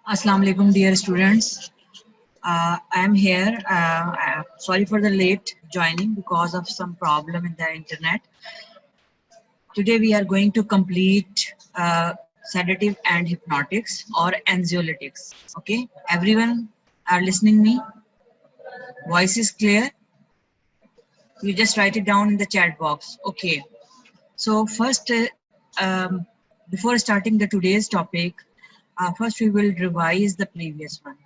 Assalamu alaikum, dear students. I am here. Sorry for the late joining because of some problem in the internet. Today we are going to complete sedative and hypnotics or anxiolytics. Okay, everyone are listening me. Voice is clear. You just write it down in the chat box. Okay. So first, before starting the today's topic, first we will revise the previous one.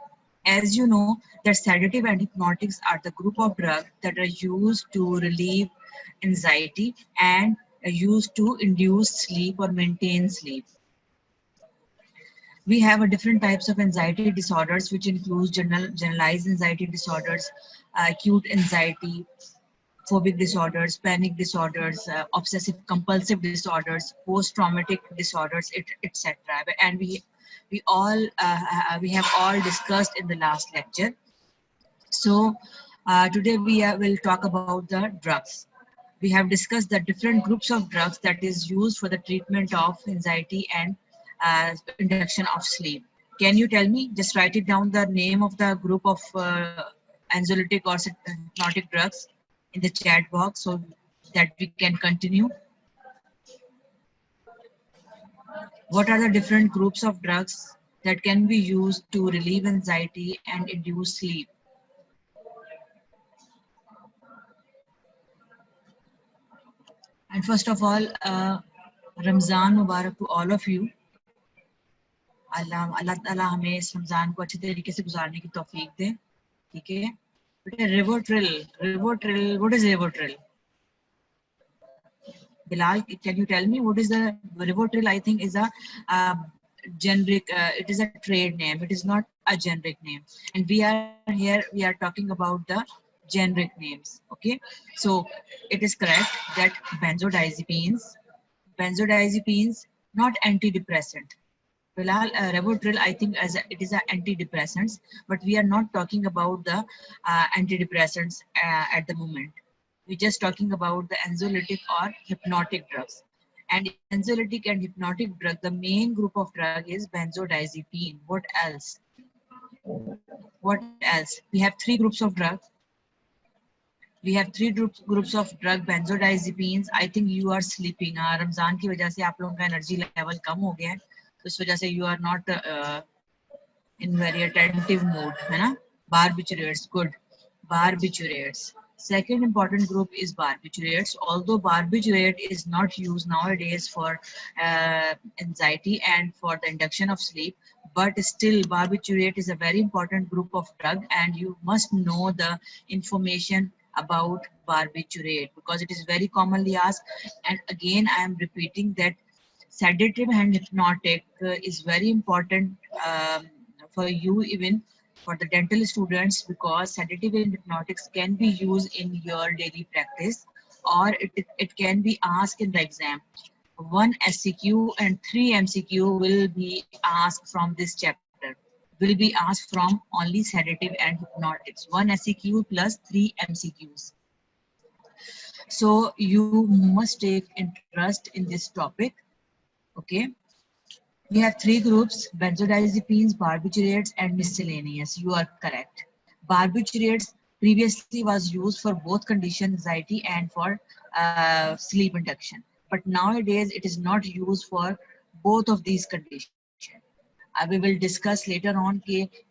As you know, that sedative and hypnotics are the group of drugs that are used to relieve anxiety and are used to induce sleep or maintain sleep. We have a different types of anxiety disorders, which includes generalized anxiety disorders, acute anxiety, phobic disorders, panic disorders, obsessive compulsive disorders, post-traumatic disorders, etc. And we have all discussed in the last lecture. So today will talk about the drugs. We have discussed the different groups of drugs that is used for the treatment of anxiety and induction of sleep. Can you tell me? Just write it down the name of the group of anxiolytic or hypnotic drugs in the chat box so that we can continue. What are the different groups of drugs that can be used to relieve anxiety and induce sleep? And first of all, Ramzan Mubarak to all of you. अल्लाह ताला हमें इस रमज़ान को अच्छे तरीके से गुजारने की तौफीक दे. ठीक है बेटे. Rivotril, what is Rivotril? Bilal, can you tell me what is the Rivotril? I think is a generic, it is a trade name. It is not a generic name. And we are here, we are talking about the generic names. Okay. So it is correct that benzodiazepines, not antidepressant. Bilal, Rivotril, I think it is an antidepressants, but we are not talking about the antidepressants at the moment. We're just talking about the anxiolytic or hypnotic drugs. And in anxiolytic and hypnotic drug, the main group of drug is benzodiazepine. What else? What else? We have three groups of drugs. We have three groups of drug, benzodiazepines. I think you are sleeping. Ramzan की वजह से आप लोगों का energy level कम हो गया है, तो इस वजह से you are not in very attentive mode, है ना? Barbiturates, good. Barbiturates. Second important group is barbiturates. Although barbiturate is not used nowadays for anxiety and for the induction of sleep, but still barbiturate is a very important group of drug, and you must know the information about barbiturate because it is very commonly asked. And again, I am repeating that sedative and hypnotic is very important for you, even for the dental students, because sedative and hypnotics can be used in your daily practice, or it can be asked in the exam. 1 SCQ and 3 MCQ will be asked from this chapter, will be asked from only sedative and hypnotics. 1 SCQ plus 3 MCQs. So you must take interest in this topic. Okay. We have three groups: benzodiazepines, barbiturates, and miscellaneous. You are correct. Barbiturates previously was used for both condition anxiety and for sleep induction. But nowadays it is not used for both of these conditions. We will discuss later on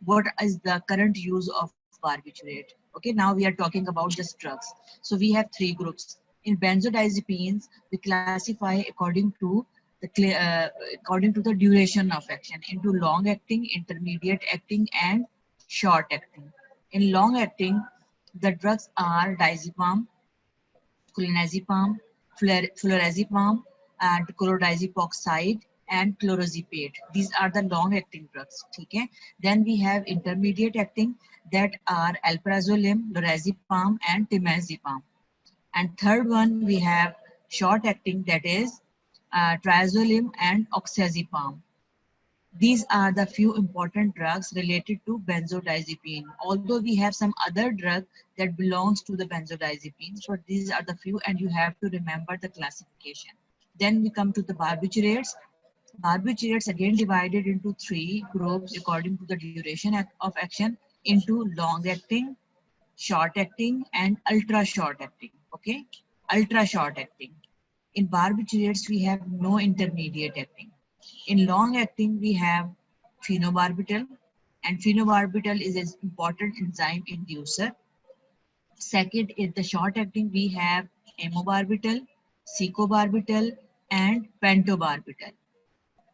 what is the current use of barbiturate. Okay, now we are talking about just drugs. So we have three groups. In benzodiazepines, we classify according to the duration of action into long acting, intermediate acting, and short acting. In long acting, the drugs are diazepam, clonazepam, flurazepam, and chlordiazepoxide, and chlorozepate. These are the long acting drugs. Okay? Then we have intermediate acting, that are alprazolam, lorazepam, and temazepam. And third one, we have short acting, that is triazolam and oxazepam. These are the few important drugs related to benzodiazepine. Although we have some other drug that belongs to the benzodiazepines, but these are the few, and you have to remember the classification. Then we come to the barbiturates. Barbiturates again divided into three groups according to the duration of action into long acting, short acting, and ultra short acting. Okay, ultra short acting. In barbiturates, we have no intermediate acting. In long acting, we have phenobarbital, and phenobarbital is an important enzyme inducer. Second, in the short acting, we have amobarbital, secobarbital, and pentobarbital.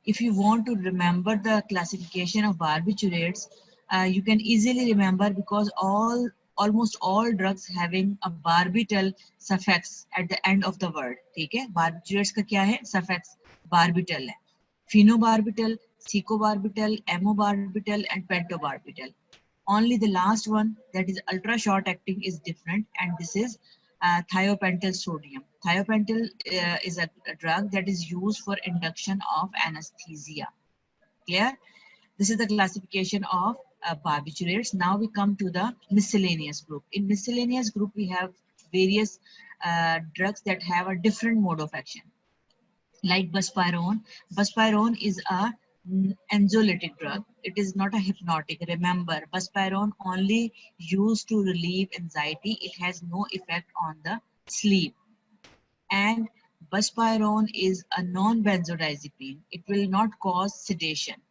If you want to remember the classification of barbiturates, you can easily remember because almost all drugs having a barbital suffix at the end of the word. ठीक है, barbiturates का क्या है? Suffix barbital है. Phenobarbital, secobarbital, amobarbital, and pentobarbital. Only the last one, that is ultra short acting, is different, and this is thiopental sodium. Thiopental is a drug that is used for induction of anesthesia. Clear? This is the classification of barbiturates. Now we come to the miscellaneous group. In miscellaneous group, we have various drugs that have a different mode of action, like buspirone. Buspirone is a anxiolytic drug. It is not a hypnotic. Remember, buspirone only used to relieve anxiety. It has no effect on the sleep. And buspirone is a non-benzodiazepine. It will not cause sedation.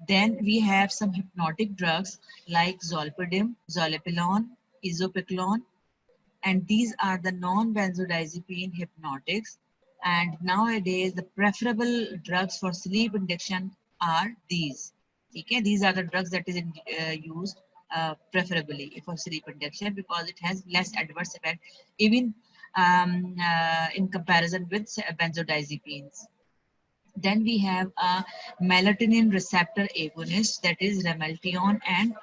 Then we have some hypnotic drugs like zolpidem, zolpidem, isopicolone, and these are the non-benzodiazepine hypnotics. And nowadays, the preferable drugs for sleep induction are these. Okay, these are the drugs that is used preferably for sleep induction because it has less adverse effect, even in comparison with benzodiazepines. Then we have a melatonin receptor agonist, that is Ramelteon and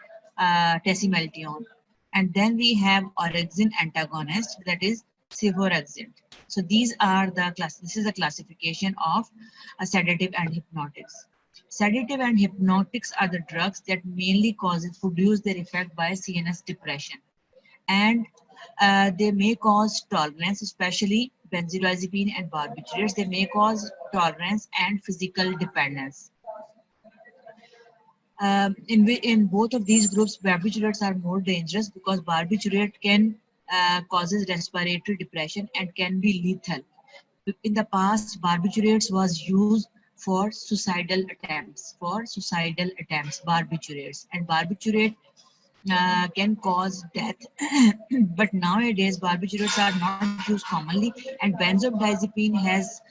Tesimelteon. And then we have orexin antagonist, that is Ceforaxint. So these are the this is the classification of a sedative and hypnotics. Sedative and hypnotics are the drugs that mainly produce their effect by CNS depression. And they may cause tolerance, especially benzodiazepine and barbiturates. They may cause tolerance and physical dependence. In both of these groups, barbiturates are more dangerous because barbiturate can causes respiratory depression and can be lethal. In the past, barbiturates was used for suicidal attempts. Barbiturates, and barbiturate can cause death. But nowadays, barbiturates are not used commonly, and benzodiazepine has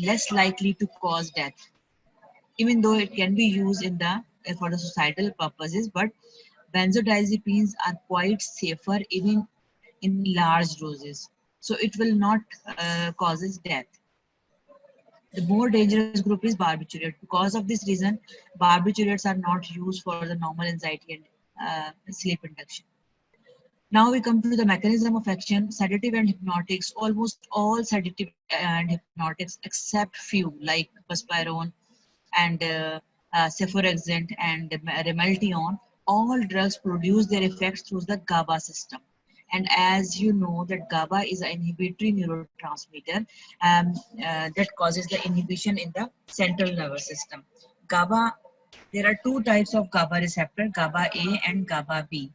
less likely to cause death, even though it can be used in the for the suicidal purposes. But benzodiazepines are quite safer even in large doses, so it will not causes death. The more dangerous group is barbiturate. Because of this reason, barbiturates are not used for the normal anxiety and sleep induction. Now we come to the mechanism of action. Sedative and hypnotics. Almost all sedative and hypnotics, except few like buspirone and Ceforaxint and Ramelteon, all drugs produce their effects through the GABA system. And as you know that GABA is an inhibitory neurotransmitter that causes the inhibition in the central nervous system. GABA, there are two types of GABA receptor, GABA A and GABA B.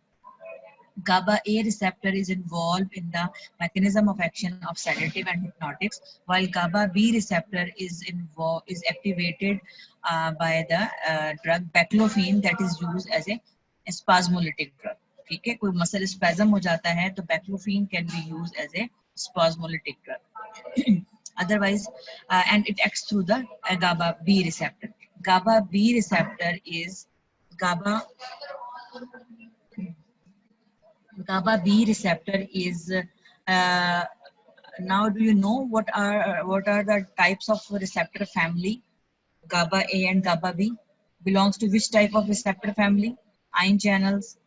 GABA A receptor is involved in the mechanism of action of sedative and hypnotics, while GABA B receptor is activated by the drug baclofen that is used as a spasmolytic drug. ठीक है, कोई muscle spasm हो जाता है तो baclofen can be used as a spasmolytic drug. Otherwise, and it acts through the GABA B receptor. GABA B receptor is GABA B receptor is now do you know what are the types of receptor family? GABA A and GABA B belongs to which type of receptor family? Ion channels,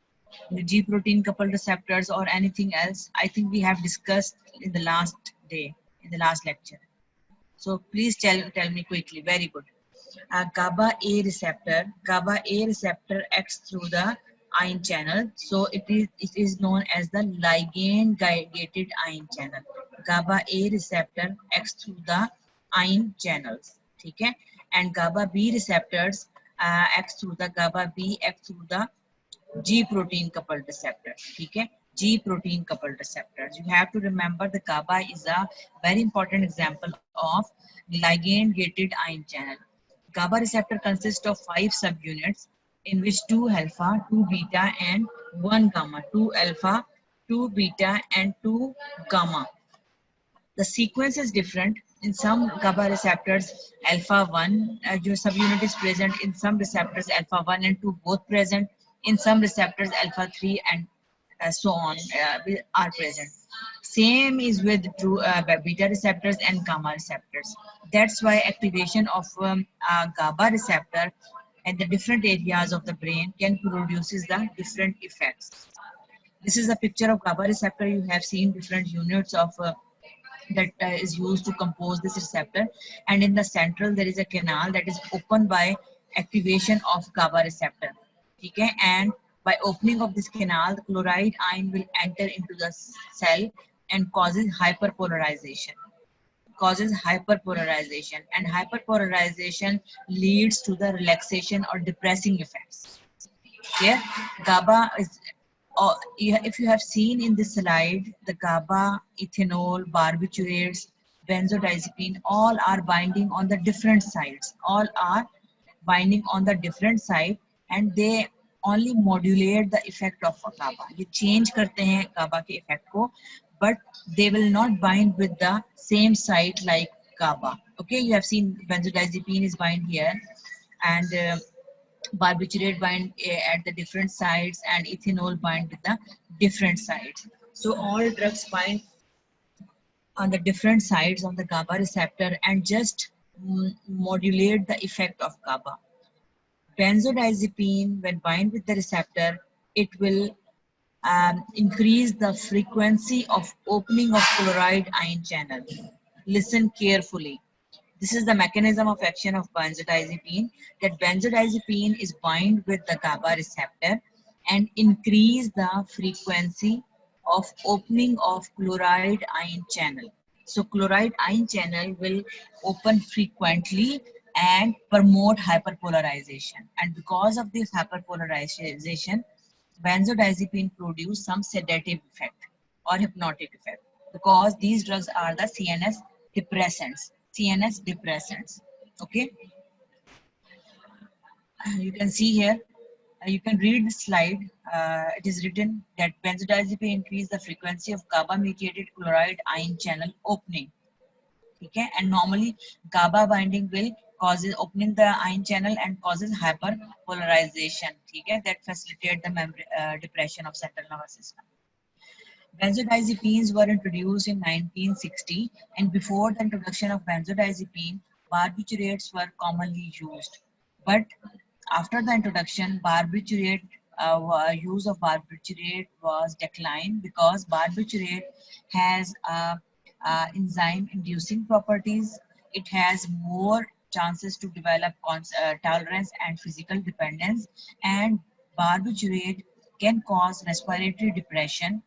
G protein coupled receptors, or anything else? I think we have discussed in the last lecture. So please tell me quickly. Very good. GABA A receptor acts through the ion channel, so it is known as the ligand gated ion channel. GABA A receptor acts through the ion channels. ठीक है. And GABA B receptors acts through the GABA B acts through the G protein coupled receptor. ठीक है, G protein coupled receptors. You have to remember the GABA is a very important example of ligand gated ion channel. GABA receptor consists of 5 subunits in which 2 alpha, 2 beta and 1 gamma. 2 alpha, 2 beta and 2 gamma. The sequence is different. In some GABA receptors, alpha 1 जो subunit is present. In some receptors, alpha 1 and 2 both present. In some receptors, alpha 3 and so on are present. Same is with true beta receptors and gamma receptors. That's why activation of GABA receptor at the different areas of the brain can produces the different effects. This is a picture of GABA receptor. You have seen different units of that is used to compose this receptor, and in the central there is a canal that is opened by activation of GABA receptor. Okay, and by opening of this canal, the chloride ion will enter into the cell and causes hyperpolarization. And hyperpolarization leads to the relaxation or depressing effects. Here, GABA is, if you have seen in this slide, the GABA, ethanol, barbiturates, benzodiazepine, all are binding on the different sites. All are binding on the different site, and they only modulate the effect of GABA. ये change करते हैं GABA के effect को, but they will not bind with the same site like GABA. Okay, you have seen benzodiazepine is bind here, and barbiturate bind at the different sites, and ethanol bind with the different sites. So all drugs bind on the different sides of the GABA receptor and just modulate the effect of GABA. Benzodiazepine, when bind with the receptor, it will increase the frequency of opening of chloride ion channel. Listen carefully. This is the mechanism of action of benzodiazepine, that benzodiazepine is bind with the GABA receptor and increase the frequency of opening of chloride ion channel. So chloride ion channel will open frequently and promote hyperpolarization. And because of this hyperpolarization, benzodiazepine produce some sedative effect or hypnotic effect, because these drugs are the CNS depressants. Okay, you can see here, you can read the slide. It is written that benzodiazepine increase the frequency of GABA mediated chloride ion channel opening. Okay, and normally GABA binding will causes opening the ion channel and causes hyperpolarization. Okay, that facilitate the memory depression of central nervous system. Benzodiazepines were introduced in 1960, and before the introduction of benzodiazepine, barbiturates were commonly used. But after the introduction, use of barbiturate was declined, because barbiturate has enzyme inducing properties. It has more chances to develop tolerance and physical dependence, and barbiturate can cause respiratory depression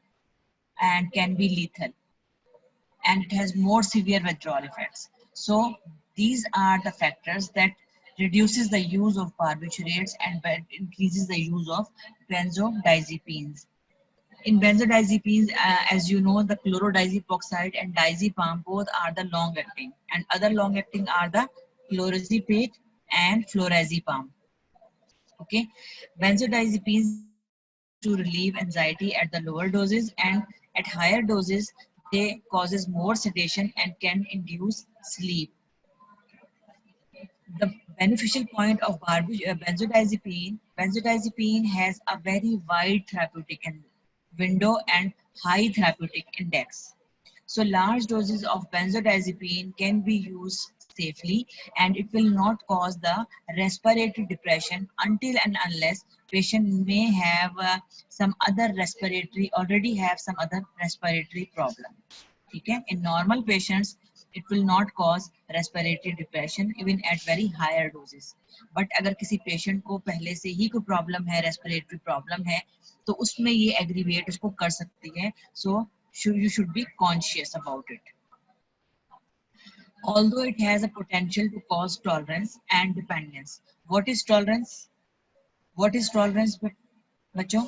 and can be lethal, and it has more severe withdrawal effects. So these are the factors that reduces the use of barbiturates and increases the use of benzodiazepines. In benzodiazepines, as you know, the chlorodiazepoxide and diazepam both are the long acting, and other long acting are the clorazepate and flurazepam. Okay, benzodiazepines to relieve anxiety at the lower doses, and at higher doses they causes more sedation and can induce sleep. The beneficial point of benzodiazepine has a very wide therapeutic window and high therapeutic index. So large doses of benzodiazepine can be used safely, and it will not cause the respiratory depression until and unless patient may have some other respiratory problem. Okay, in normal patients it will not cause respiratory depression even at very higher doses. But अगर किसी patient को पहले से ही कोई problem है, respiratory problem है, तो उसमें ये aggravate उसको कर सकती है. So you should be conscious about it. although it has a potential to cause tolerance and dependence. What is tolerance? What is tolerance, बच्चों?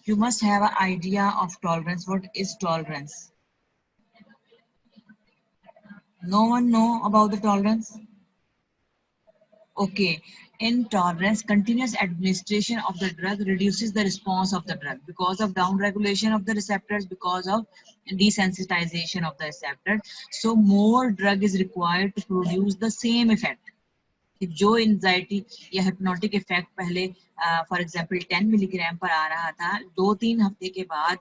You must have an idea of tolerance. What is tolerance? No one know about the tolerance? Okay. In tolerance, continuous administration of the drug reduces the response of the drug because of downregulation of the receptors, because of desensitization of the receptor. So more drug is required to produce the same effect. जो anxiety या hypnotic effect पहले for example 10 milligram पर आ रहा था, 2-3 हफ्ते के बाद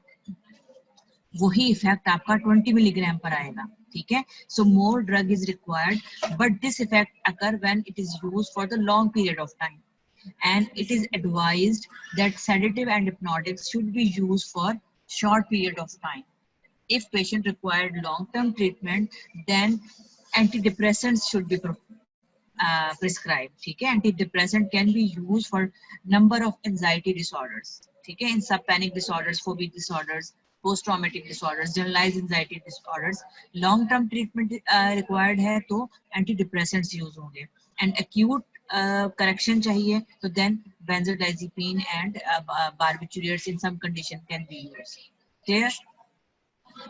वही इफेक्ट आपका 20 मिलीग्राम पर आएगा. ठीक है. So more drug is required, but this effect occur when it is used for the long period of time, and it is advised that sedative and hypnotics should be used for short period of time. If patient required long-term treatment, then antidepressants should be prescribed. ठीक है. Antidepressant can be used for number of anxiety disorders. ठीक है. In subpanic disorders, phobic disorders, post-traumatic disorders, generalized anxiety disorders, long-term treatment required है तो antidepressants use होंगे. And acute correction चाहिए तो then benzodiazepine and barbiturates in some condition can be used. Clear?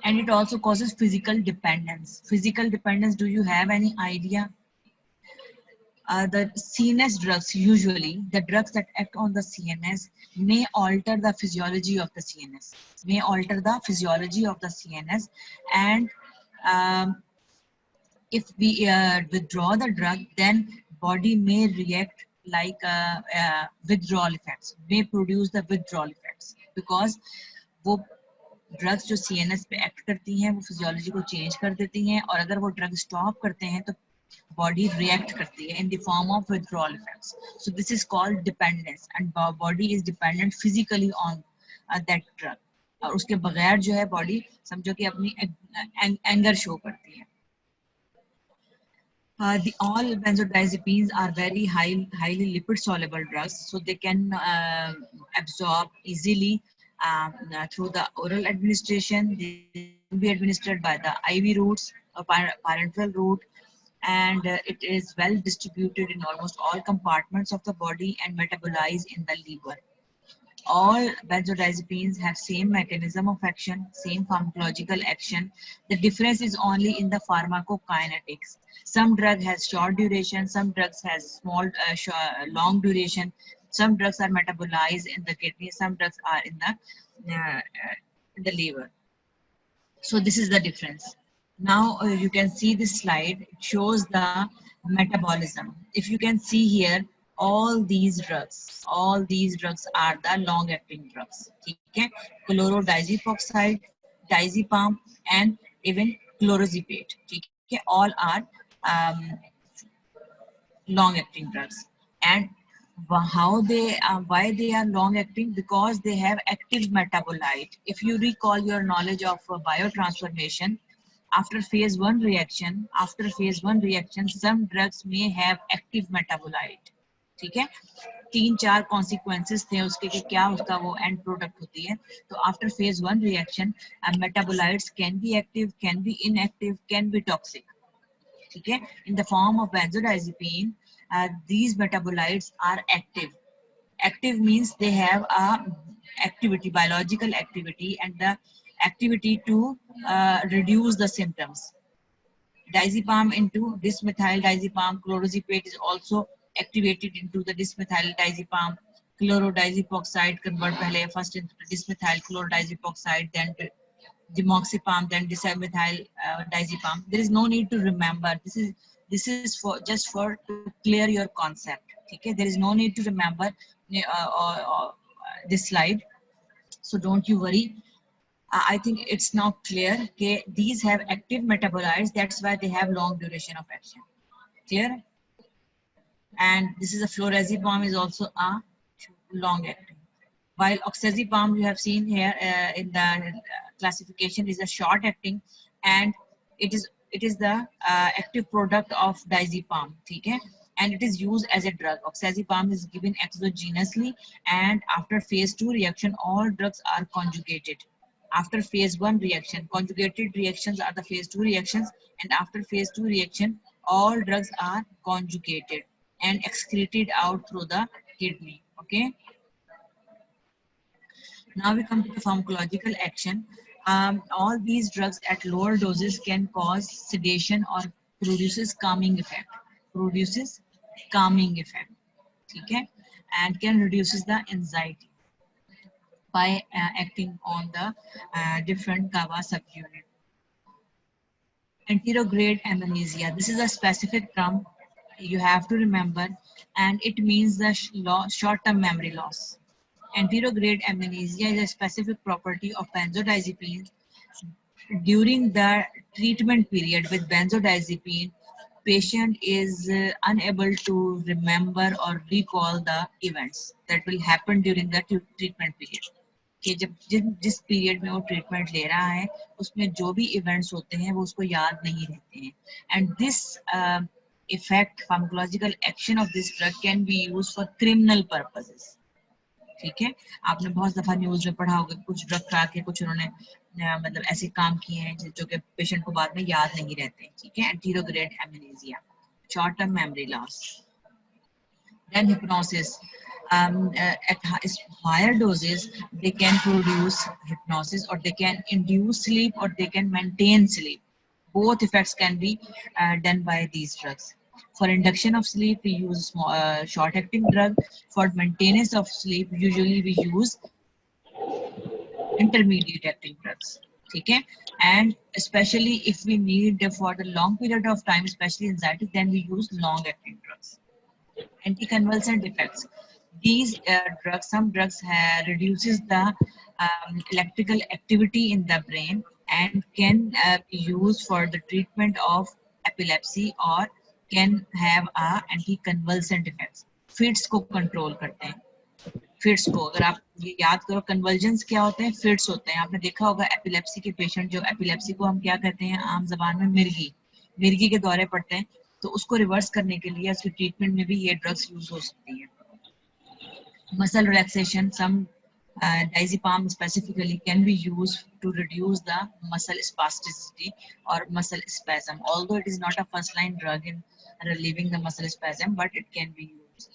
And it also causes physical dependence. Physical dependence, do you have any idea? The CNS drugs, usually the drugs that act on the CNS may alter the physiology of the CNS, and if we withdraw the drug, then body may react like withdrawal effects, may produce the withdrawal effects, because वो drugs जो CNS पे act करती हैं वो physiology को change कर देती हैं, और अगर वो ड्रग स्टॉप करते हैं तो body react करती है in the form of withdrawal effects. So this is called dependence, and body is dependent physically on that drug. और उसके बगैर जो है body समझो कि अपनी anger show करती है. All benzodiazepines are very highly lipid soluble drugs, so they can absorb easily through the oral administration. They can be administered by the IV routes or parenteral route, and it is well distributed in almost all compartments of the body and metabolized in the liver. All benzodiazepines have same mechanism of action, same pharmacological action. The difference is only in the pharmacokinetics. Some drug has short duration, some drugs has small, long duration. Some drugs are metabolized in the kidney, some drugs are in the liver. So this is the difference. Now you can see this slide. It shows the metabolism. If you can see here, all these drugs are the long-acting drugs. Okay, chlorodiazepoxide, diazepam, and even clorazepate. Okay, all are long-acting drugs. And how they why they are long-acting? Because they have active metabolite. If you recall your knowledge of biotransformation, after phase 1 reaction, some drugs may have active metabolite. ठीक है. 3-4 consequences थे उसके कि क्या उसका वो end product होती है. तो after phase 1 reaction, metabolites can be active, can be inactive, can be toxic. ठीक है. In the form of benzodiazepine, these metabolites are active. Active means they have a activity, biological activity, and the activity to reduce the symptoms. Diazepam into dismethyl diazepam, clorazepate is also activated into the dismethyl diazepam. Chlorodiazepoxide convert pehle first into dismethyl chlorodiazepoxide, then to demoxepam, then dimethyl diazepam. There is no need to remember. This is for just for to clear your concept. Okay, there is no need to remember this slide, so don't you worry. I think it's now clear. Okay, these have active metabolites. That's why they have long duration of action. Clear? And this is a flurazepam is also a long acting. While oxazepam you have seen here in the classification is a short acting, and it is the active product of diazepam. Okay? and it is used as a drug. Oxazepam is given exogenously, and after phase 2 reaction, all drugs are conjugated. After phase 1 reaction, conjugated reactions are the phase 2 reactions, and after phase 2 reaction, all drugs are conjugated and excreted out through the kidney. Okay. Now we come to the pharmacological action. All these drugs at lower doses can cause sedation or produces calming effect. Produces calming effect. Okay, and can reduces the anxiety by acting on the different GABA subunit. Anterograde amnesia. This is a specific term you have to remember, and it means the short-term memory loss. Anterograde amnesia is a specific property of benzodiazepines. During the treatment period with benzodiazepine, patient is unable to remember or recall the events that will happen during the treatment period. कि जब जिस period में वो treatment ले रहा है उसमें जो भी इवेंट्स होते हैं वो उसको याद नहीं रहते हैं. And this effect pharmacological action of this drug can be used for criminal purposes. ठीक है, आपने बहुत दफा न्यूज में पढ़ा होगा कुछ ड्रग खा के कुछ उन्होंने मतलब ऐसे काम किए हैं जो कि पेशेंट को बाद में याद नहीं रहते. ठीक है, anterograde amnesia, short term memory loss. Then hypnosis. At higher doses, they can produce hypnosis, or they can induce sleep, or they can maintain sleep. Both effects can be done by these drugs. For induction of sleep, we use short-acting drug. For maintenance of sleep, usually we use intermediate-acting drugs. Okay, and especially if we need for the long period of time, especially anxiety, then we use long-acting drugs. Anticonvulsant effects. These drugs, some drugs reduces the electrical activity in the brain and can be used for the treatment of epilepsy, or can have anticonvulsant effects. Fits को control करते हैं. Fits को अगर आप ये याद करो, convergence क्या होते हैं, फिट्स होते हैं. आपने देखा होगा एपिलेप्सी के पेशेंट, जो एपिलेप्सी को हम क्या कहते हैं आम जबान में, मिर्गी के दौरे पड़ते हैं, तो उसको रिवर्स करने के लिए उसकी ट्रीटमेंट में भी ये ड्रग्स यूज हो सकती है. Muscle relaxation, some diazepam specifically can be used to reduce the muscle spasticity or muscle spasm. Although it is not a first line drug in relieving the muscle spasm, but it can be used.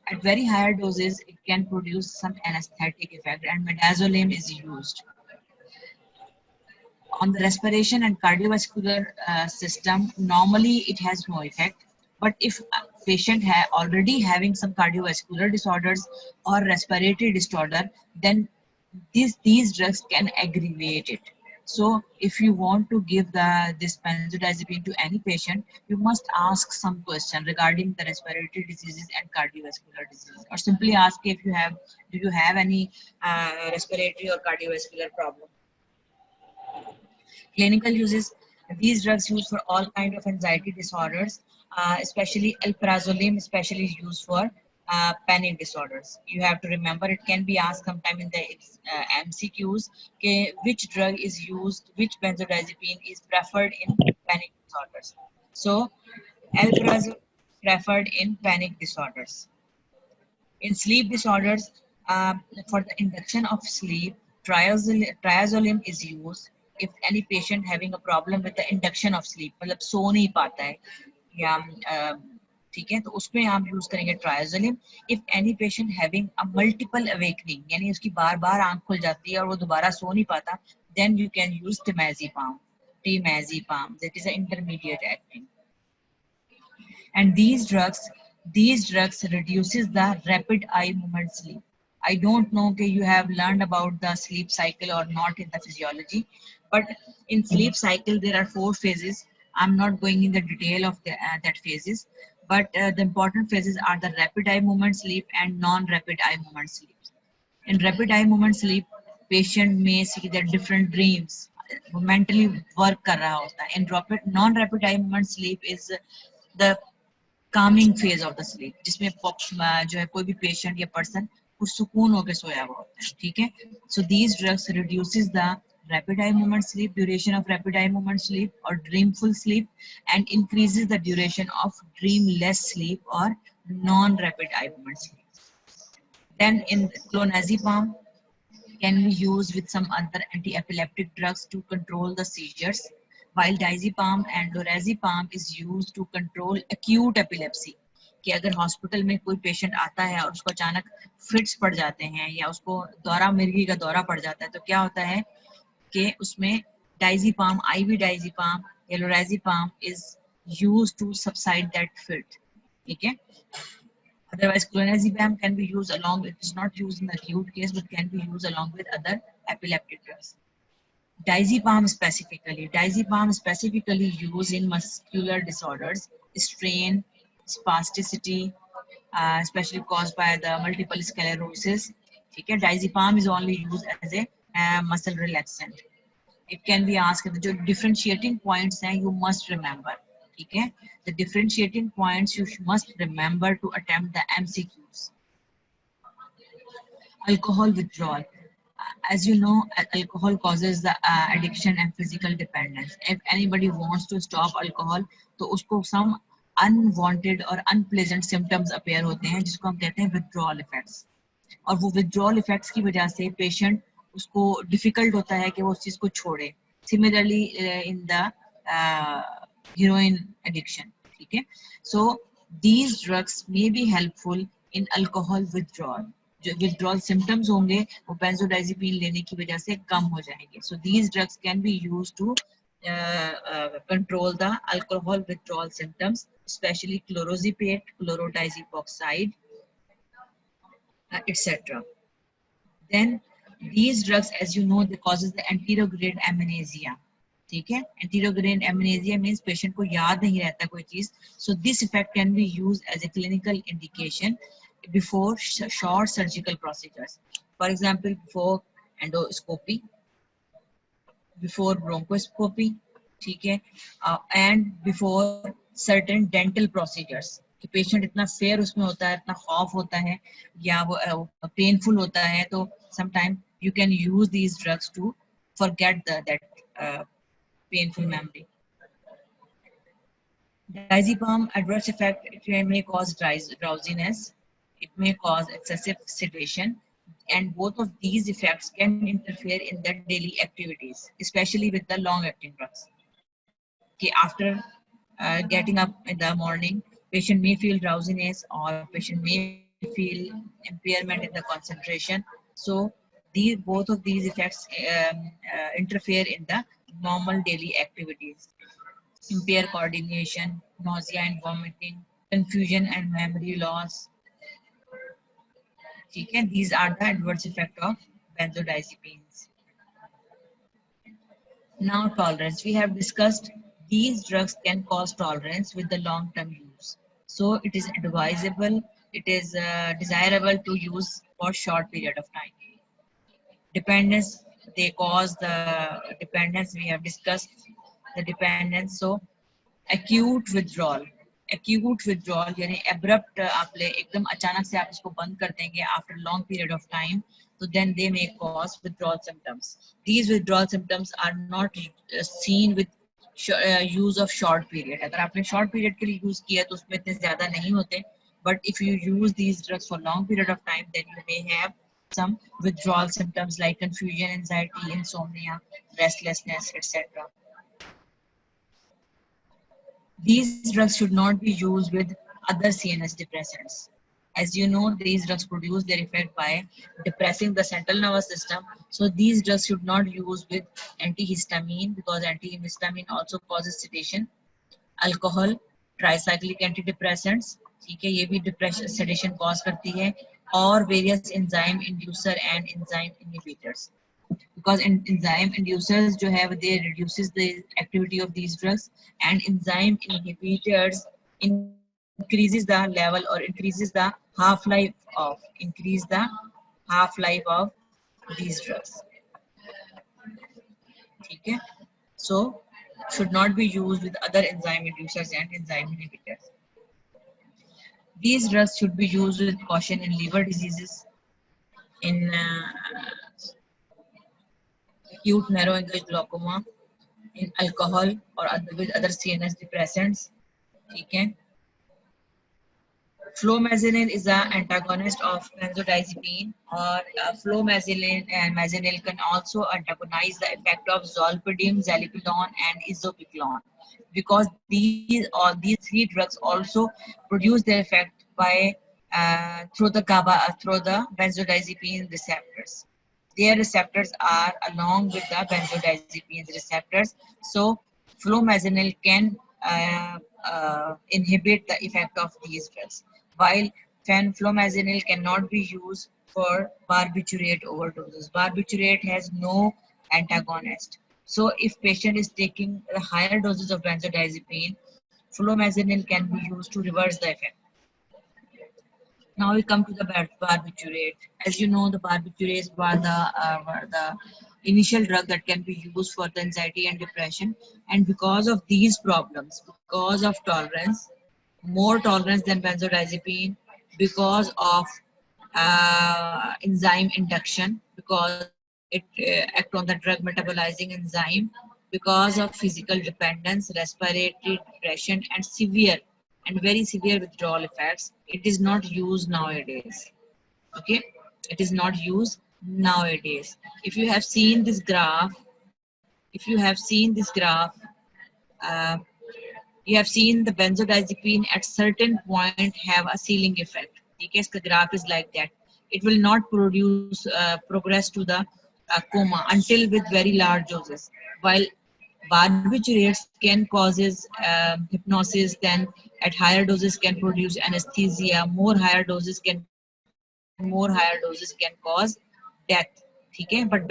At very higher doses, it can produce some anesthetic effect, and midazolam is used. On the respiration and cardiovascular system, normally it has no effect. But if a patient already having some cardiovascular disorders or respiratory disorder, then these drugs can aggravate it. So if you want to give this benzodiazepine to any patient, you must ask some question regarding the respiratory diseases and cardiovascular diseases, or simply ask if do you have any respiratory or cardiovascular problem. Clinical uses. These drugs used for all kinds of anxiety disorders, especially alprazolam, especially used for panic disorders. You have to remember, it can be asked sometime in the MCQs, okay, which drug is used, which benzodiazepine is preferred in panic disorders. So alprazolam preferred in panic disorders. In sleep disorders, for the induction of sleep, triazolam is used. If any patient having a problem with the induction of sleep, मतलब सो नहीं पाता है या ठीक है, तो उसमें आप यूज करेंगे triazolam. If any patient having a multiple awakening, यानी उसकी बार-बार आंख खुल जाती है और वो दोबारा सो नहीं पाता, then you can use temazepam. That is an intermediate acting. And these drugs reduces the rapid eye movement sleep. I don't know if you have learned about the sleep cycle or not in the physiology, but in sleep cycle there are 4 phases. I'm not going in the detail of that phases, but the important phases are the rapid eye movement sleep and non-rapid eye movement sleep. In rapid eye movement sleep, patient may see the different dreams, mentally work कर रहा होता है. In non-rapid eye movement sleep is the calming phase of the sleep, जिसमें जो है कोई भी patient या person कुछ सुकून होकर सोया हुआ होता है. ठीक है, so these drugs reduces the rapid eye movement sleep, duration of rapid eye movement sleep or dreamful sleep, and increases the duration of dreamless sleep or non-rapid eye movement sleep. Then in clonazepam can be used with some other anti-epileptic drugs to control the seizures, while diazepam and lorazepam is used to control acute epilepsy. कि अगर hospital में कोई patient आता है और उसको अचानक fits पड़ जाते हैं या उसको दौरा मिर्गी का दौरा पड़ जाता है, तो क्या होता है कि उसमें डाइजीपाम, IV डाइजीपाम या लोराज़ेपाम is used to subside that fit. ठीक है. Otherwise, clonazepam can be used along. It is not used in the acute case, but can be used along with other epileptic drugs. Diazepam specifically used in muscular disorders, strain, spasticity, especially caused by the multiple sclerosis. Okay, diazepam is only used as a muscle relaxant. It can be asked, the differentiating points you must remember. Okay, the differentiating points you must remember to attempt the MCQs. Alcohol withdrawal. As you know, alcohol causes the addiction and physical dependence. If anybody wants to stop alcohol, तो उसको some unwanted or unpleasant symptoms appear होते हैं, जिसको हम कहते हैं withdrawal effects. और वो withdrawal effects की वजह से patient उसको difficult होता है कि वो उस चीज को छोड़े. Similarly, in the heroin addiction. ठीक है? So these drugs may be helpful in alcohol withdrawal. जो withdrawal symptoms होंगे वो benzodiazepine लेने की वजह से कम हो जाएंगे. So these drugs can be used to control the alcohol withdrawal symptoms, especially chlorozepate, chlorodiazepoxide, etc. Then these drugs, as you know, they causes the anterograde amnesia. ठीक है? Anterograde amnesia means patient को याद नहीं रहता कोई चीज. So this effect can be used as a clinical indication before short surgical procedures. For example, before endoscopy, before bronchoscopy, ठीक है? And before certain dental procedures. कि पेशेंट इतना फेयर उसमें होता है, इतना खौफ होता है या वो पेनफुल होता है, तो sometime you can use these drugs to forget that painful memory. Diazepam adverse effect, it may cause drowsiness, it may cause excessive sedation, and both of these effects can interfere in their daily activities, especially with the long-acting drugs. Okay, after getting up in the morning, patient may feel drowsiness or patient may feel impairment in the concentration. So both of these effects interfere in the normal daily activities. Impair coordination, nausea and vomiting, confusion and memory loss. Okay, these are the adverse effects of benzodiazepines. Now tolerance. We have discussed these drugs can cause tolerance with the long-term use. So it is advisable, it is desirable to use for short period of time. Dependence, they cause the dependence. We have discussed the dependence. So acute withdrawal यानी abrupt आप एकदम अचानक से आप इसको बंद कर देंगे after long period of time, so then they may cause withdrawal symptoms. These withdrawal symptoms are not seen with use of short period. अगर आपने short period के लिए use किया तो उसमें इतने ज़्यादा नहीं होते, but if you use these drugs for long period of time, then you may have some withdrawal symptoms like confusion, anxiety, insomnia, restlessness, etc. These drugs should not be used with other CNS depressants. As you know, these drugs produce their effect by depressing the central nervous system. So these drugs should not use with antihistamine because antihistamine also causes sedation. Alcohol, tricyclic antidepressants, ठीक है, ये भी depression sedation cause करती है, और various enzyme inducer and enzyme inhibitors. Because enzyme inducers जो है they reduces the activity of these drugs, and enzyme inhibitors increases the level or increases the half-life of these drugs. ठीक है? So should not be used with other enzyme inducers and enzyme inhibitors. These drugs should be used with caution in liver diseases, in acute narrowing gauge glaucoma in alcohol or with other CNS depressants. Okay. Flumazenil is an antagonist of benzodiazepine, or flumazenil and mazenil can also antagonize the effect of zolpidem, zalipidone, and isopicolone, because these three drugs also produce their effect by through the GABA through the benzodiazepine receptors. Their receptors are along with the benzodiazepine receptors, so flumazenil can inhibit the effect of these drugs, while fenflumazenil cannot be used for barbiturate overdoses. Barbiturate has no antagonist. So if patient is taking the higher doses of benzodiazepine, flumazenil can be used to reverse the effect. Now we come to the barbiturate. As you know, the barbiturates were the initial drug that can be used for the anxiety and depression. And because of these problems, because of tolerance, more tolerance than benzodiazepine, because of enzyme induction, because it act on the drug metabolizing enzyme, because of physical dependence, respiratory depression, and severe and very severe withdrawal effects, it is not used nowadays. Okay, it is not used nowadays. If you have seen this graph, if you have seen this graph, uh, you have seen the benzodiazepine at certain point have a ceiling effect. Okay, the graph is like that. It will not produce progress to the coma until with very large doses. While barbiturates can causes hypnosis, then at higher doses can produce anesthesia. More higher doses can cause death. ठीक है, but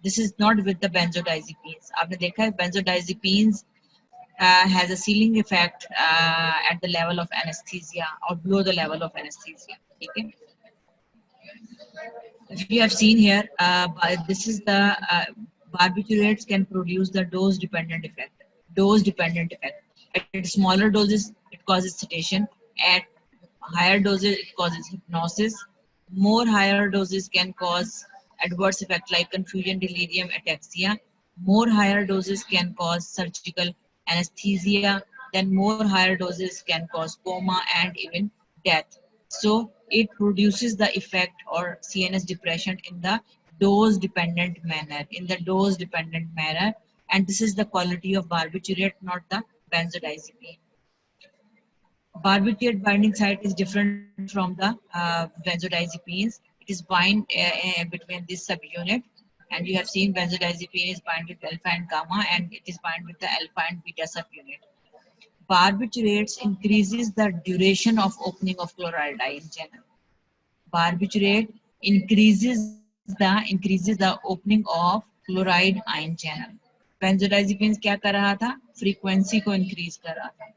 this is not with the benzodiazepines. आपने देखा है benzodiazepines has a ceiling effect at the level of anesthesia or below the level of anesthesia. Okay. If you have seen here, this is the barbiturates can produce the dose dependent effect. Dose dependent effect. At smaller doses, it causes sedation. At higher doses, it causes hypnosis. More higher doses can cause adverse effect like confusion, delirium, ataxia. More higher doses can cause surgical anesthesia. Then more higher doses can cause coma and even death. So it produces the effect or CNS depression in the dose dependent manner, and this is the quality of barbiturate, not the benzodiazepine. Barbiturate binding site is different from the benzodiazepines. It is bind between this subunit, and you have seen benzodiazepine is bind with alpha and gamma, and it is bind with the alpha and beta subunit. Barbiturates increases the duration of opening of chloride ion channel. Barbiturate increases the opening of chloride ion channel. Benzodiazepines क्या कर रहा था? Frequency को increase कर रहा था.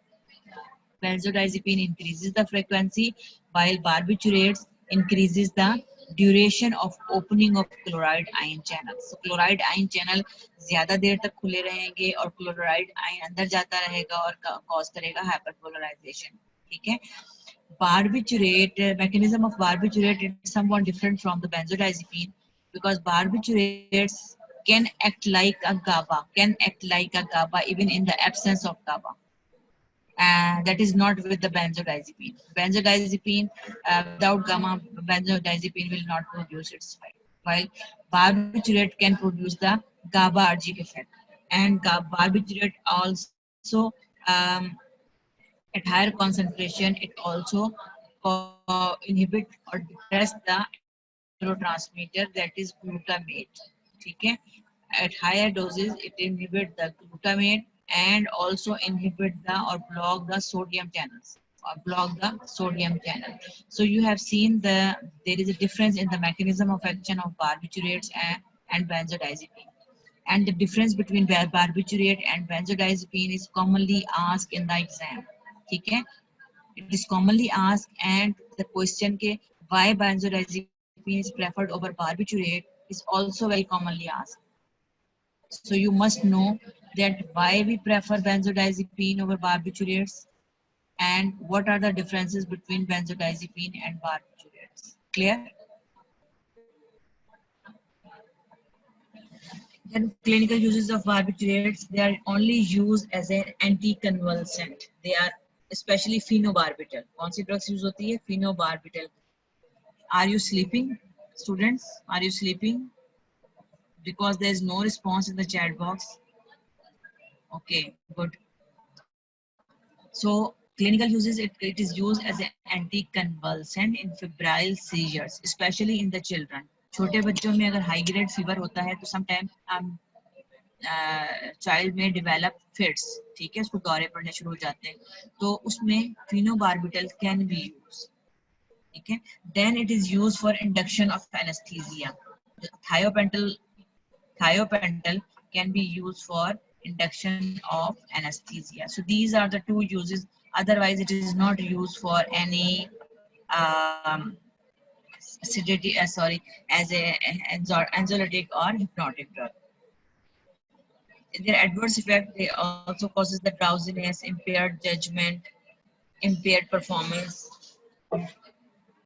Benzodiazepine increases the frequency, while barbiturates increases the duration of opening of chloride ion channel. So chloride ion channel ज्यादा देर तक खुले रहेंगे और chloride ion अंदर जाता रहेगा और cause करेगा hyperpolarization. ठीक है? Barbiturate, mechanism of barbiturate is somewhat different from the benzodiazepine, because barbiturates can act like a GABA, even in the absence of GABA. That is not with the benzodiazepine. Benzodiazepine without gamma, benzodiazepine will not produce its effect, while barbiturate can produce the GABAergic effect. And barbiturate also at higher concentration, it also inhibit or depress the neurotransmitter, that is glutamate. Okay? At higher doses, it inhibits the glutamate and also inhibit the or block the sodium channels. So you have seen there is a difference in the mechanism of action of barbiturates and benzodiazepine. And the difference between barbiturate and benzodiazepine is commonly asked in the exam. Okay? It is commonly asked, and the question ke why benzodiazepine is preferred over barbiturate is also very commonly asked. So you must know that why we prefer benzodiazepine over barbiturates and what are the differences between benzodiazepine and barbiturates. Clear? Then clinical uses of barbiturates, they are only used as an anticonvulsant. They are especially phenobarbital. कौन सी drugs use होती है? Phenobarbital. Are you sleeping, students? Are you sleeping? Because there is no response in the chat box. Okay, good. So clinical uses, it is used as an anticonvulsant in febrile seizures, especially in the children. छोटे बच्चों में अगर high grade fever होता है तो sometime child में develop fits, ठीक है, उसको दौरे पड़ने शुरू हो जाते हैं, तो उसमें फिनोबार्बिटल कैन बी यूज, ठीक है. Then it is use for induction of anaesthesia. Thiopental can be used for induction of anesthesia. So these are the two uses. Otherwise, it is not used for any sedity, as a anxiolytic or hypnotic drug. Their adverse effect, they also causes the drowsiness, impaired judgment, impaired performance,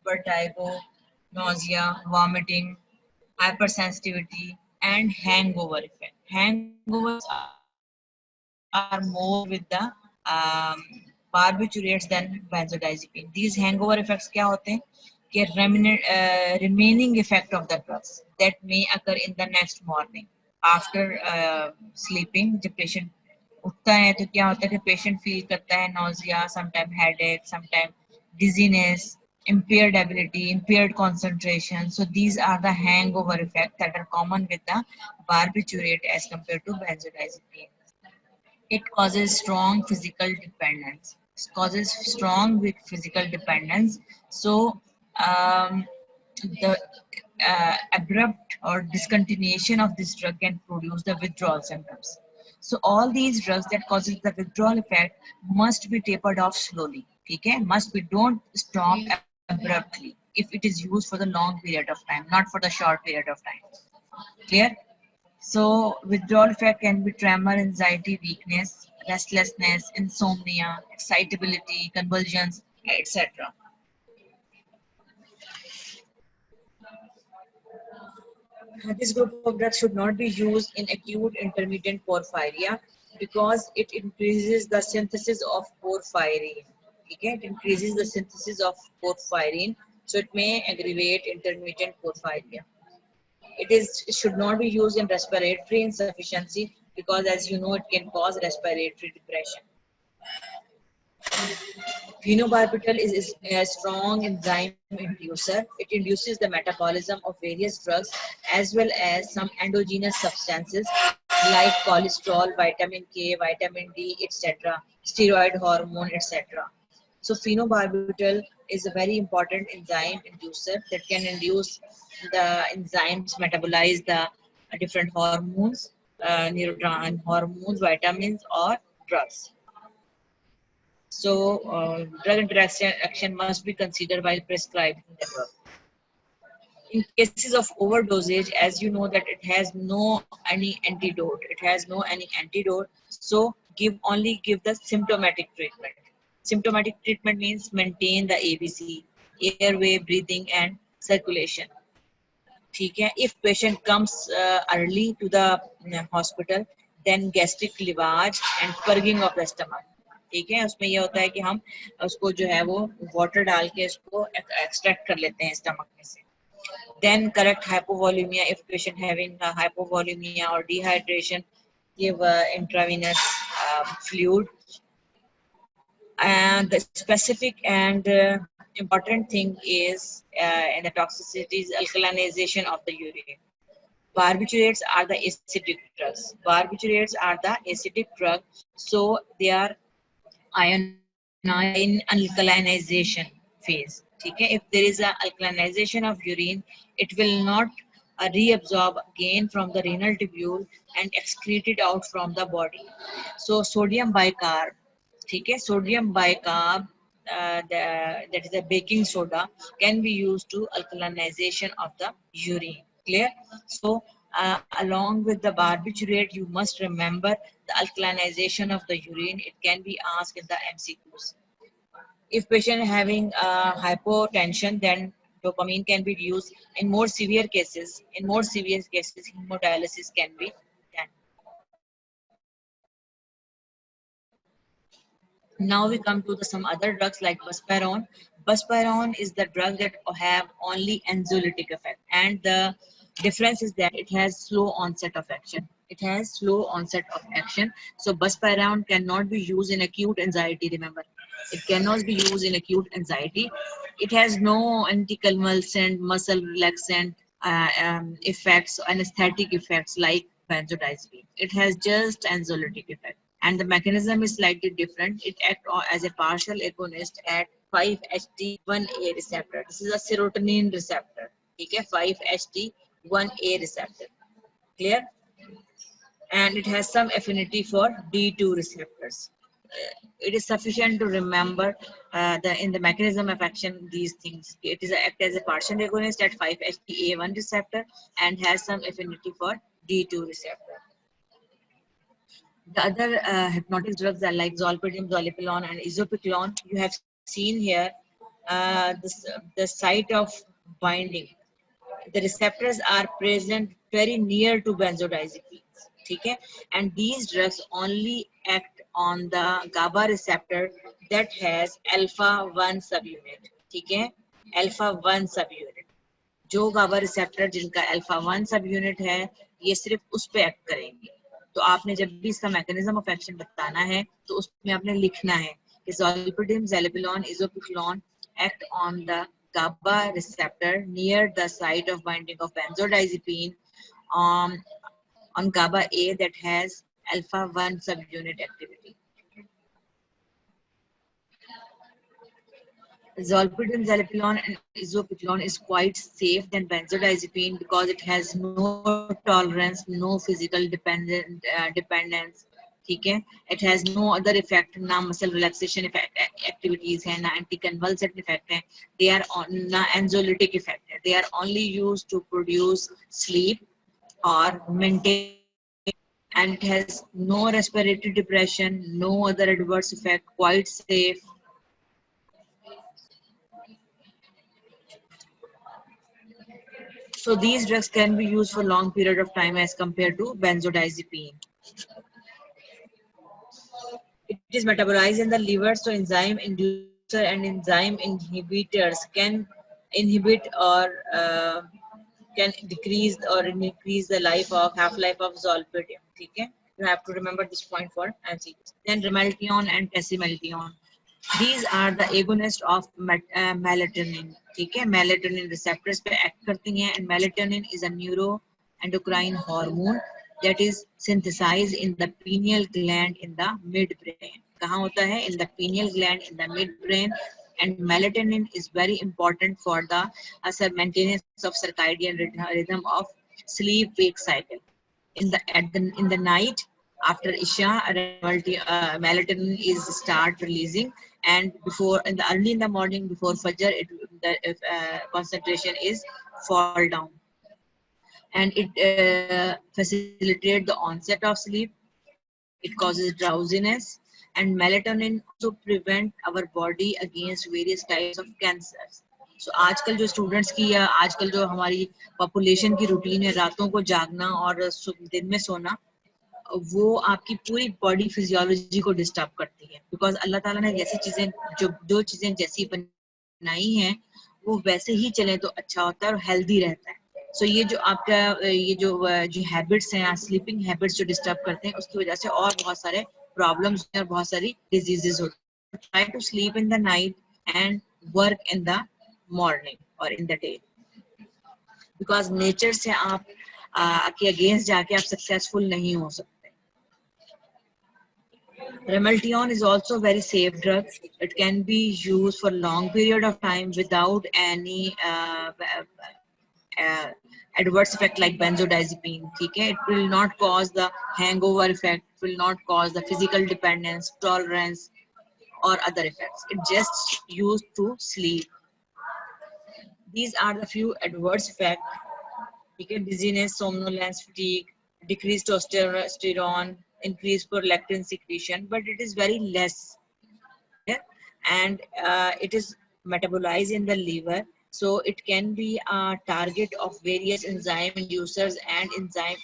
vertigo, nausea, vomiting, hypersensitivity, and hangover effect. Hangovers are more with the barbiturates than benzodiazepine. These hangover effects क्या होते हैं? कि remaining effect of the drugs that may occur in the next morning after sleeping. जब patient उठता है तो क्या होता है कि patient feel करता है nausea, sometimes headache, sometimes dizziness, impaired ability, impaired concentration. So these are the hangover effects that are common with the barbiturate as compared to benzodiazepine. It causes strong physical dependence. It causes strong physical dependence. So the abrupt or discontinuation of this drug can produce the withdrawal symptoms. So all these drugs that causes the withdrawal effect must be tapered off slowly. Okay, must be, don't stop abruptly if it is used for the long period of time, not for the short period of time. Clear? So withdrawal effect can be tremor, anxiety, weakness, restlessness, insomnia, excitability, convulsions, etc. This group of drugs should not be used in acute intermittent porphyria because it increases the synthesis of porphyrin. Okay? It increases the synthesis of porphyrin, so it may aggravate intermittent porphyria. It should not be used in respiratory insufficiency because, as you know, it can cause respiratory depression. Phenobarbital is a strong enzyme inducer. It induces the metabolism of various drugs as well as some endogenous substances like cholesterol, vitamin K, vitamin D, etc., steroid hormone, etc. So phenobarbital is a very important enzyme inducer that can induce the enzymes metabolize the different hormones, neurotransmitter hormones, vitamins, or drugs. So drug interaction must be considered while prescribing the drug. In cases of overdosage, as you know that it has no any antidote, so only give the symptomatic treatment. Symptomatic treatment means maintain the ABC, airway, breathing, and circulation. ठीक है. If patient comes early to the hospital, then gastric lavage and purging of the stomach. ठीक है. उसमें ये होता है कि हम उसको जो है वो water डाल के इसको extract कर लेते हैं stomach में से. Then correct hypovolemia if patient having hypovolemia or dehydration, give intravenous fluid. And the specific and important thing is in the toxicities, alkalinization of the urine. Barbiturates are the acidic drugs. So they are in alkalinization phase. Okay? If there is a alkalinization of urine, it will not reabsorb again from the renal tubule and excrete it out from the body. So sodium bicarb, okay? Sodium bicarb, that is a baking soda, can be used to alkalinization of the urine. Clear? So along with the barbiturate, you must remember the alkalinization of the urine. It can be asked in the MCQs. If patient having hypotension, then dopamine can be used. In more severe cases, hemodialysis can be 10. Now we come to some other drugs like buspirone. Buspirone is the drug that have only anxiolytic effect, and the difference is that it has slow onset of action. It has slow onset of action. So buspirone cannot be used in acute anxiety. Remember, it cannot be used in acute anxiety. It has no anticonvulsant, muscle relaxant effects, anesthetic effects like benzodiazepine. It has just anxiolytic effect, and the mechanism is slightly different. It acts as a partial agonist at 5-HT1A receptor. This is a serotonin receptor. Okay, 5-HT1A receptor. Clear? And it has some affinity for D2 receptors. It is sufficient to remember in the mechanism of action these things. It is act as a partial agonist at 5-HT1A receptor and has some affinity for D2 receptor. The other hypnotic drugs are like zolpidem, zolpidem, and isopicolone. You have seen here the site of binding. The receptors are present very near to benzodiazepines. Okay? And these drugs only act on the GABA receptor that has alpha 1 subunit. Okay? Alpha 1 subunit. जो GABA receptor जिनका alpha 1 subunit है, ये सिर्फ उस पे act करेंगे. तो आपने जब भी इसका मैकेनिज्म ऑफ एक्शन बताना है तो उसमें आपने लिखना है कि zolpidem, zalebolon, isopicolone act on the GABA receptor near the site of binding of benzodiazepine on GABA A that has alpha 1 subunit activity. Zolpidem, zalebolon, and isopicolone is quite safe than benzodiazepine because it has no tolerance, no physical dependence. ठीक है? It has no other effect, ना muscle relaxation effect activities है, ना anticonvulsant effect है. They are ना anxiolytic effect है. They are only used to produce sleep or maintain, and it has no respiratory depression, no other adverse effect, quite safe. So these drugs can be used for long period of time as compared to benzodiazepine. It is metabolized in the liver, so enzyme inducer and enzyme inhibitors can inhibit or can decrease or increase the half-life of zolpidem. Okay? You have to remember this point for MCQs. Then Rimeltion and Tesimeltion. These are the agonists of melatonin. ठीक है? Melatonin receptors पे act करती हैं, and melatonin is a neuroendocrine hormone that is synthesized in the pineal gland in the midbrain. कहाँ होता है? In the pineal gland in the midbrain. And melatonin is very important for the maintenance of circadian rhythm of sleep-wake cycle. In the night after Isha, melatonin is start releasing, and before in the early in the morning before Fajr, the concentration is fall down, and it facilitates the onset of sleep. It causes drowsiness, and melatonin also prevent our body against various types of cancers. So आजकल जो students की या आजकल जो हमारी population की routine है रातों को जागना और दिन में सोना, वो आपकी पूरी बॉडी फिजियोलॉजी को डिस्टर्ब करती है, बिकॉज अल्लाह ताला ने जैसी चीजें जो चीजें जैसी बनाई हैं वो वैसे ही चले तो अच्छा होता है और हेल्दी रहता है. सो ये जो आपका ये जो हैबिट्स हैं, स्लीपिंग हैबिट्स जो डिस्टर्ब करते हैं, उसकी वजह से और बहुत सारे प्रॉब्लम्स और बहुत सारी डिजीजेस होती हैं. Try to sleep in the night and work in the morning और in the day, because nature से आप के अगेंस्ट जाके आप सक्सेसफुल नहीं हो सकते. Rimeltion is also a very safe drug. It can be used for long period of time without any adverse effect like benzodiazepine. Okay? It will not cause the hangover effect, will not cause the physical dependence, tolerance, or other effects. It just used to sleep. These are the few adverse effects. Okay? Dizziness, somnolence, fatigue, decreased testosterone, increased prolactin secretion, but it is very less. Yeah? And it is metabolized in the liver, So it can be a target of various enzyme inducers and enzyme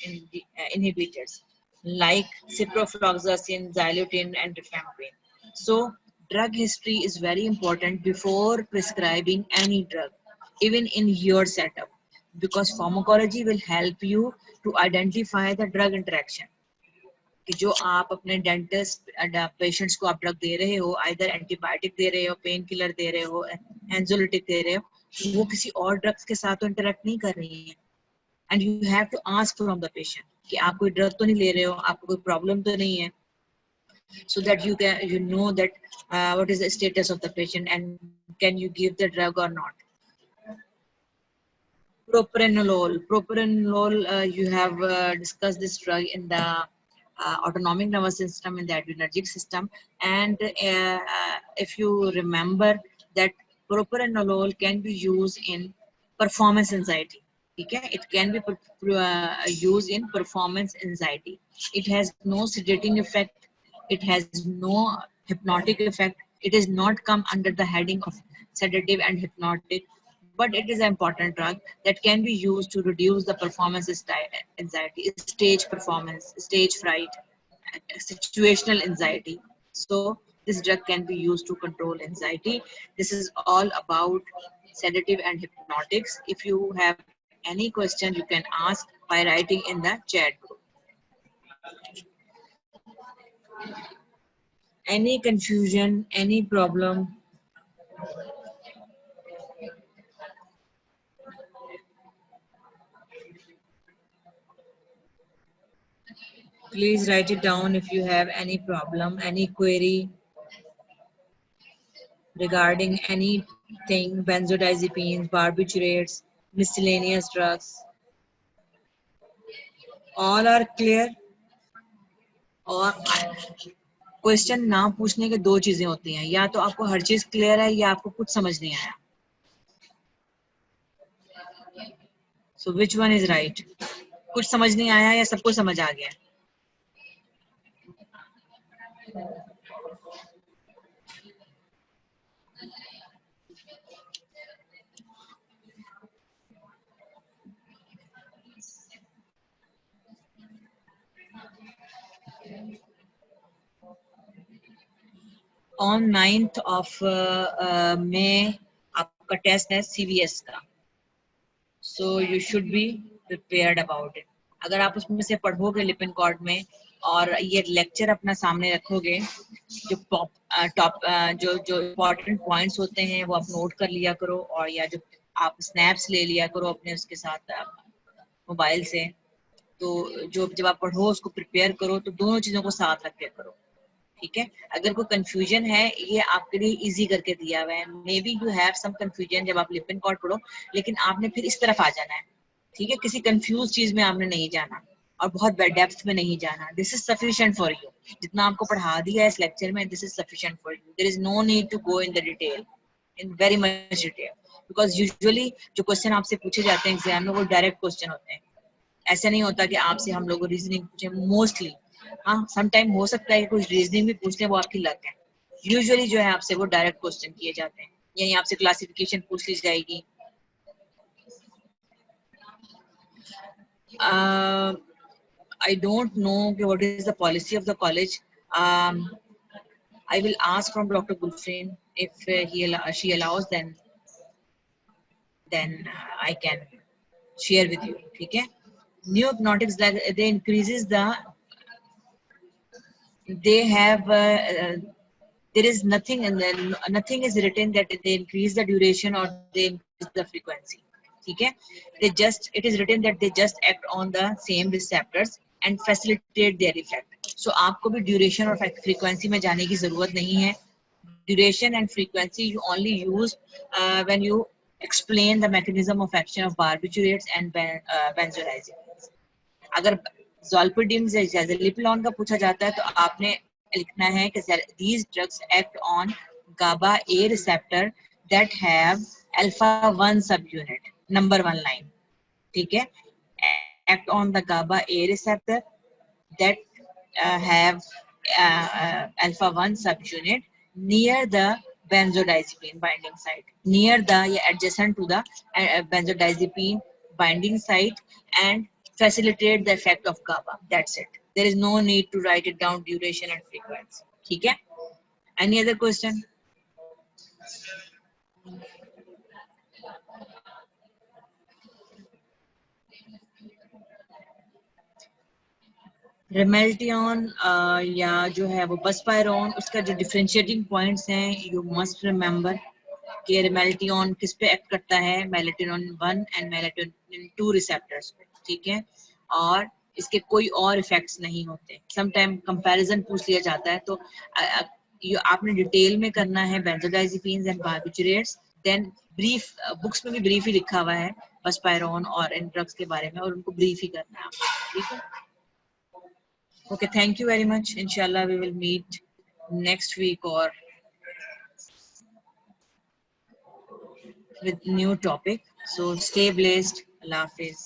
inhibitors like ciprofloxacin, xylotine, and rifampin. So drug history is very important before prescribing any drug, even in your setup, because pharmacology will help you to identify the drug interaction. कि जो आप अपने dentist patients को आप drug दे रहे हो, either antibiotic दे रहे हो, पेन किलर दे रहे हो, एंजोलिटिक दे रहे हो, वो किसी और ड्रग्स के साथ तो इंटरेक्ट नहीं कर रही है. And you have to ask from the patient कि आप कोई ड्रग तो नहीं ले रहे हो, आपको कोई प्रॉब्लम तो नहीं है, so that you know that what is the status of the patient and can you give the drug or not. Propranolol, you have discussed this drug in the autonomic nervous system, in the adrenergic system, and if you remember that propranolol can be used in performance anxiety. Okay? It can be used in performance anxiety. It has no sedating effect. It has no hypnotic effect. It is not come under the heading of sedative and hypnotic, but it is an important drug that can be used to reduce the performance anxiety, stage performance, stage fright, situational anxiety. So this drug can be used to control anxiety. This is all about sedative and hypnotics. If you have any question, you can ask by writing in the chat group. Any confusion, any problem? Please write it down if you have any problem, any query regarding anything, benzodiazepines, barbiturates, miscellaneous drugs. All are clear? और question ना पूछने के दो चीजें होती हैं, या तो आपको हर चीज क्लियर है या आपको कुछ समझ नहीं आया. So which one is right? कुछ समझ नहीं आया या सबको समझ आ गया? On 9th of May आपका टेस्ट है CVS का. So you should be prepared about it. अगर आप उसमें से पढ़ोगे लिपिन कॉर्ड में और ये लेक्चर अपना सामने रखोगे, जो टॉप जो इम्पोर्टेंट पॉइंट्स होते हैं वो आप नोट कर लिया करो, और या जो आप स्नैप्स ले लिया करो अपने उसके साथ मोबाइल से. तो जो जब आप पढ़ो उसको प्रिपेयर करो, तो दोनों चीजों को साथ रख के करो. ठीक है? अगर कोई कंफ्यूजन है, ये आपके लिए इजी करके दिया हुआ है. Maybe you have some confusion जब आप लिपिन कॉर्ड पढ़ो, लेकिन आपने फिर इस तरफ आ जाना है. ठीक है? किसी कंफ्यूज चीज में आपने नहीं जाना और बहुत डेप्थ में नहीं जाना. This is sufficient for you. जितना आपको पढ़ा दिया है इस लेक्चर में, this is sufficient for you. There is no need to go in the detail, in very much detail, because usually जो क्वेश्चन आपसे पूछे जाते हैं एग्जाम में वो डायरेक्ट क्वेश्चन होते हैं. ऐसा नहीं होता कि आपसे हम लोग रीजनिंग पूछे. मोस्टली हाँ, सम टाइम हो सकता है कि कुछ रीजनिंग भी पूछ लें, वो आपकी लक है. यूजुअली जो है आपसे वो डायरेक्ट क्वेश्चन किए जाते हैं. यही आपसे क्लासिफिकेशन पूछ ली जाएगी. I don't know what is the policy of the college. I will ask from Dr. Gulfin if she allows, then I can share with you. Okay? New hypnotics, like they increases the, they have there is nothing, and then nothing is written that they increase the duration or they increase the frequency. Okay? They just, it is written that they just act on the same receptors and facilitate their effect. So आपको भी duration और frequency में जाने की जरूरत नहीं है. Duration and frequency you only use when you explain the mechanism of action of barbiturates and benzodiazepines. अगर zolpidem से zolpidem का पूछा जाता है तो आपने लिखना है कि these drugs act on GABA A receptor that have alpha 1 subunit. Number 1 line. ठीक है? Act on the GABA A receptor that have alpha 1 subunit near the benzodiazepine binding site near the adjacent to the benzodiazepine binding site and facilitate the effect of GABA. That's it. There is no need to write it down duration and frequency. ठीक है? Any other question? रेमेल्टियन या जो है वो बसपायरोन, उसका जो differentiating points हैं, you must remember कि रेमेल्टियन किस पे एक्ट करता है, मेलेटोनिन 1 एंड मेलेटोनिन 2 रिसेप्टर्स पे, ठीक है, और इसके कोई और इफेक्ट्स नहीं होते. समटाइम कंपैरिजन पूछ लिया जाता है, तो ये आपने डिटेल में करना है benzodiazepines and barbiturates. Then brief, books में भी ब्रीफ ही लिखा हुआ है बसपायरोन और इन ड्रग्स के बारे में, और उनको ब्रीफ ही करना है आपको, ठीक है. Okay, thank you very much. Inshallah, we will meet next week or with new topic. So stay blessed. Allah Hafiz.